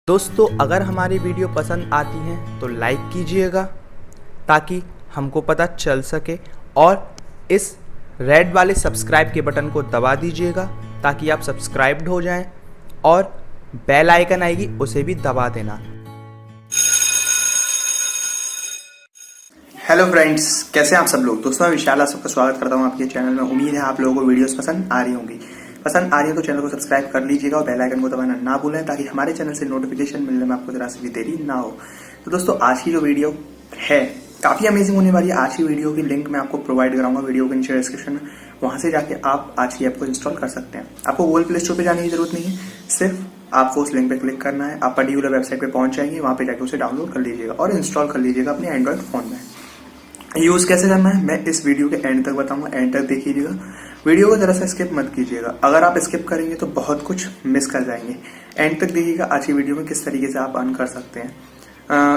दोस्तों अगर हमारी वीडियो पसंद आती है तो लाइक कीजिएगा ताकि हमको पता चल सके, और इस रेड वाले सब्सक्राइब के बटन को दबा दीजिएगा ताकि आप सब्सक्राइब्ड हो जाएं, और बेल आइकन आएगी उसे भी दबा देना। हेलो फ्रेंड्स, कैसे हैं आप सब लोग। दोस्तों मैं विशाल, आप सबका स्वागत करता हूं आपके चैनल में। उम्मीद है आप लोगों को वीडियोस पसंद आ रही होंगी। पसंद आ रही है तो चैनल को सब्सक्राइब कर लीजिएगा और बेल आइकन को दबाना ना भूलें ताकि हमारे चैनल से नोटिफिकेशन मिलने में आपको जरा से भी देरी ना हो। तो दोस्तों आज की जो वीडियो है काफी अमेजिंग होने वाली है। आज की वीडियो की लिंक मैं आपको प्रोवाइड कराऊंगा वीडियो के नीचे डिस्क्रिप्शन में। वहां से जाके आप आज की ऐप को इंस्टॉल कर सकते हैं। आपको गूगल प्ले स्टोर पे जाने की जरूरत नहीं है, सिर्फ आपको उस लिंक पे क्लिक करना है। आप पर्टिकुलर वेबसाइट पे पहुंच जाएंगे, वहां पे जाके उसे डाउनलोड कर लीजिएगा और इंस्टॉल कर लीजिएगा अपने एंड्रॉइड फोन में। यूज कैसे करना है मैं इस वीडियो के एंड तक बताऊंगा। एंड तक देखिएगा, वीडियो को जरा सा स्किप मत कीजिएगा। अगर आप स्किप करेंगे तो बहुत कुछ मिस कर जाएंगे। एंड तक देखिएगा आज की वीडियो में किस तरीके से आप अर्न कर सकते हैं।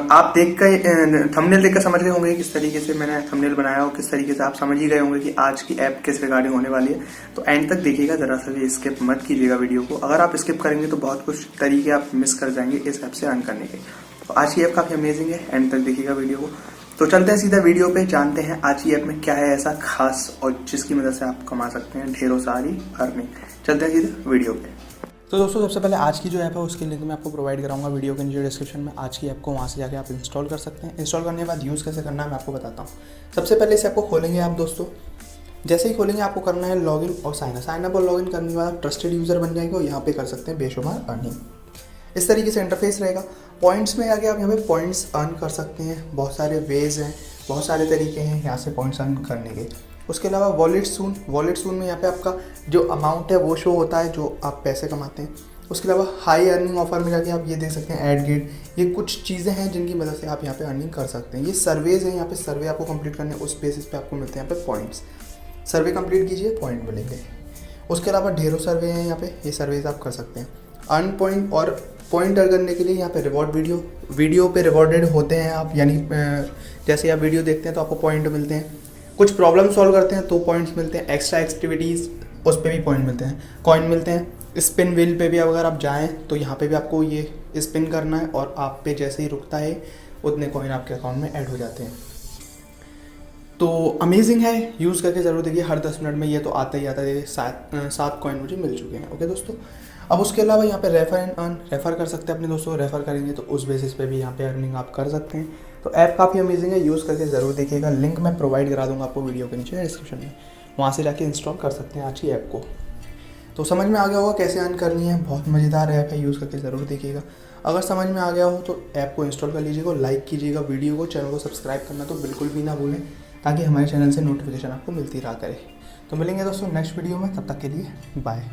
आप देख कर थंबनेल देखकर समझ गए होंगे किस तरीके से मैंने थंबनेल बनाया और किस तरीके से आप समझ ही गए होंगे कि आज की ऐप किस रिगार्डिंग होने वाली है। तो एंड तक देखिएगा, जरा सा भी स्किप मत कीजिएगा वीडियो को। अगर आप स्किप करेंगे तो बहुत कुछ तरीके आप मिस कर जाएंगे इस ऐप से अर्न करने के। तो आज की ऐप काफी अमेजिंग है, एंड तक देखिएगा वीडियो को। तो चलते हैं सीधा वीडियो पे, जानते हैं आज की ऐप में क्या है ऐसा खास और जिसकी मदद से आप कमा सकते हैं ढेरों सारी अर्निंग। चलते हैं सीधा वीडियो पे। तो दोस्तों सबसे पहले आज की जो ऐप है उसकी लिंक मैं आपको प्रोवाइड कराऊंगा वीडियो के नीचे डिस्क्रिप्शन में। आज की ऐप को वहाँ से जाके आप इंस्टॉल कर सकते हैं। इंस्टॉल करने के बाद यूज़ कैसे करना है मैं आपको बताता हूँ। सबसे पहले इस ऐप को खोलेंगे आप दोस्तों। जैसे ही खोलेंगे आपको करना है लॉगिन और साइनअप और लॉगिन करने के बाद आप ट्रस्टेड यूज़र बन जाएंगे और यहाँ पे कर सकते हैं बेशुमार अर्निंग। इस तरीके से इंटरफेस रहेगा। पॉइंट्स में आके आप यहाँ पे पॉइंट्स अर्न कर सकते हैं। बहुत सारे वेज हैं, बहुत सारे तरीके हैं यहाँ से पॉइंट्स अर्न करने के। उसके अलावा वॉलेट सून में यहाँ पे आपका जो अमाउंट है वो शो होता है जो आप पैसे कमाते हैं। उसके अलावा हाई अर्निंग ऑफर में जाके आप ये देख सकते हैं ऐड गेट। ये कुछ चीज़ें हैं जिनकी मदद से आप यहाँ पे अर्निंग कर सकते हैं। ये सर्वेज हैं, यहाँ पे सर्वे आपको कंप्लीट करने, उस बेसिस पे आपको मिलते हैं यहाँ पे पॉइंट्स। सर्वे कंप्लीट कीजिए, पॉइंट मिलेंगे। उसके अलावा ढेरों सर्वे हैं यहाँ पे, ये सर्वेज आप कर सकते हैं। अर्न पॉइंट और पॉइंट अर्न करने के लिए यहाँ पे रिवॉर्ड वीडियो पे रिवॉर्डेड होते हैं आप, यानी जैसे आप वीडियो देखते हैं तो आपको पॉइंट मिलते हैं। कुछ प्रॉब्लम सॉल्व करते हैं तो पॉइंट्स मिलते हैं। एक्स्ट्रा एक्टिविटीज़ उस पर भी पॉइंट मिलते हैं, कॉइन मिलते हैं। स्पिन व्हील पे भी अगर आप जाएँ तो यहाँ पे भी आपको ये स्पिन करना है और आप पे जैसे ही रुकता है उतने कॉइन आपके अकाउंट में ऐड हो जाते हैं। तो अमेजिंग है, यूज़ करके ज़रूर देखिए। हर 10 मिनट में ये तो आता ही आता है। 7 कॉइन मुझे मिल चुके हैं। ओके दोस्तों, अब उसके अलावा यहाँ पे रेफर एंड अर्न, रेफ़र कर सकते हैं अपने दोस्तों को। रेफ़र करेंगे तो उस बेसिस पे भी यहाँ पे अर्निंग आप कर सकते हैं। तो ऐप काफ़ी अमेजिंग है, यूज़ करके ज़रूर देखिएगा। लिंक मैं प्रोवाइड करा दूँगा आपको वीडियो के नीचे डिस्क्रिप्शन में। वहाँ से जाके इंस्टॉल कर सकते हैं आज की ऐप को। तो समझ में आ गया होगा कैसे अर्न करनी है। बहुत मज़ेदार ऐप है, यूज़ करके ज़रूर देखिएगा। अगर समझ में आ गया हो तो ऐप को इंस्टॉल कर लीजिएगा, लाइक कीजिएगा वीडियो को, चैनल को सब्सक्राइब करना तो बिल्कुल भी ना भूलें ताकि हमारे चैनल से नोटिफिकेशन आपको मिलती रहा करे। तो मिलेंगे दोस्तों नेक्स्ट वीडियो में, तब तक के लिए बाय।